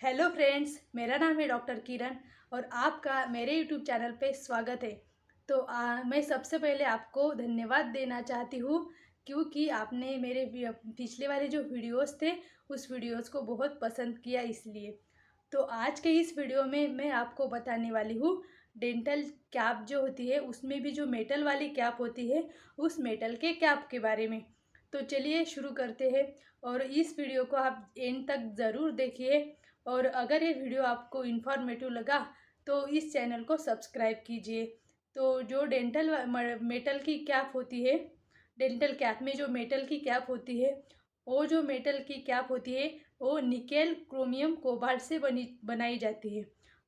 Hello friends, मेरा नाम है डॉक्टर किरण और आपका मेरे यूट्यूब चैनल पे स्वागत है। तो मैं सबसे पहले आपको धन्यवाद देना चाहती हूँ क्योंकि आपने मेरे पिछले वाले जो वीडियोस थे उस वीडियोस को बहुत पसंद किया इसलिए। तो आज के इस वीडियो में मैं आपको बताने वाली हूँ डेंटल कैप जो होती है उसमें भी जो मेटल वाली कैप होती है उस मेटल के कैप के बारे में। तो चलिए शुरू करते हैं और इस वीडियो को आप एंड तक ज़रूर देखिए। और अगर ये वीडियो आपको इन्फॉर्मेटिव लगा तो इस चैनल को सब्सक्राइब कीजिए। तो जो डेंटल मेटल की कैप होती है, डेंटल कैप में जो मेटल की कैप होती है, वो जो मेटल की कैप होती है वो निकेल क्रोमियम कोबाल्ट से बनाई जाती है।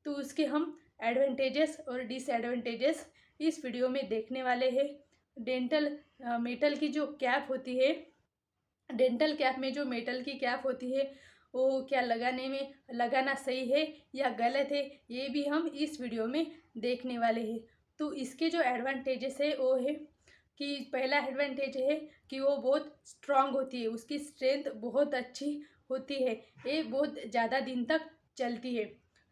तो उसके हम एडवांटेजेस और डिसएडवांटेजेस इस वीडियो में देखने वाले हैं। डेंटल मेटल की जो कैप होती है, डेंटल कैप में जो मेटल की कैप होती है वो क्या लगाना सही है या गलत है, ये भी हम इस वीडियो में देखने वाले हैं। तो इसके जो एडवांटेजेस है वो है कि पहला एडवांटेज है कि वो बहुत स्ट्रांग होती है, उसकी स्ट्रेंथ बहुत अच्छी होती है, ये बहुत ज़्यादा दिन तक चलती है।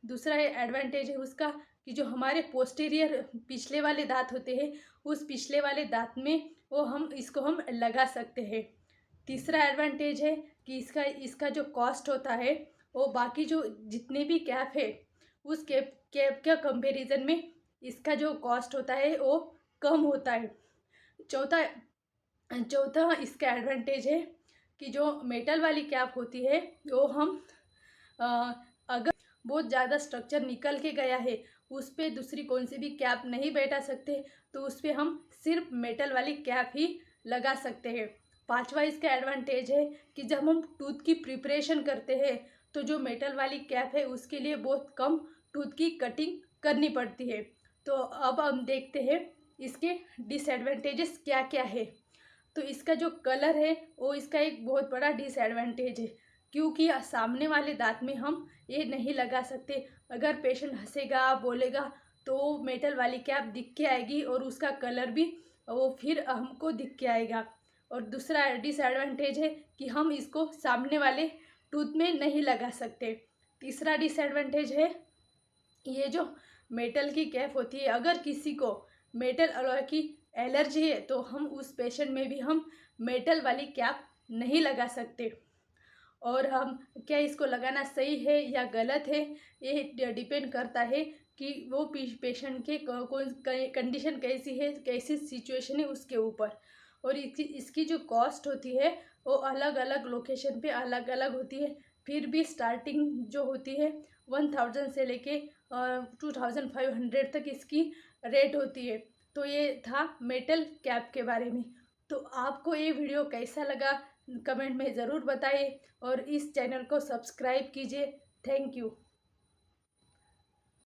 दूसरा एडवांटेज है उसका कि जो हमारे पोस्टीरियर पिछले वाले दांत होते हैं उस पिछले वाले दांत में वो इसको हम लगा सकते हैं। तीसरा एडवांटेज है कि इसका जो कॉस्ट होता है वो बाकी जो जितने भी कैप है उस कैप के कंपैरिजन में इसका जो कॉस्ट होता है वो कम होता है। चौथा चौथा इसका एडवांटेज है कि जो मेटल वाली कैप होती है वो हम अगर बहुत ज़्यादा स्ट्रक्चर निकल के गया है उस पर दूसरी कौन सी भी कैप नहीं बैठा सकते, तो उस पर हम सिर्फ मेटल वाली कैप ही लगा सकते हैं। पांचवा इसका एडवांटेज है कि जब हम टूथ की प्रिपरेशन करते हैं तो जो मेटल वाली कैप है उसके लिए बहुत कम टूथ की कटिंग करनी पड़ती है। तो अब हम देखते हैं इसके डिसएडवांटेजेस क्या क्या है। तो इसका जो कलर है वो इसका एक बहुत बड़ा डिसएडवांटेज है क्योंकि सामने वाले दांत में हम ये नहीं लगा सकते। अगर पेशेंट हंसेगा बोलेगा तो मेटल वाली कैप दिख के आएगी और उसका कलर भी वो फिर हमको दिख के आएगा। और दूसरा डिसएडवांटेज है कि हम इसको सामने वाले टूथ में नहीं लगा सकते। तीसरा डिसएडवांटेज है ये जो मेटल की कैप होती है, अगर किसी को मेटल अलॉय की एलर्जी है तो हम उस पेशेंट में भी हम मेटल वाली कैप नहीं लगा सकते। और हम क्या इसको लगाना सही है या गलत है ये डिपेंड करता है कि वो पेशेंट के कौन कंडीशन कैसी है, कैसी सिचुएशन है उसके ऊपर। और इसकी जो कॉस्ट होती है वो अलग अलग लोकेशन पे अलग अलग होती है। फिर भी स्टार्टिंग जो होती है 1000 से लेके 2500 तक इसकी रेट होती है। तो ये था मेटल कैप के बारे में। तो आपको ये वीडियो कैसा लगा कमेंट में ज़रूर बताइए और इस चैनल को सब्सक्राइब कीजिए। Thank you.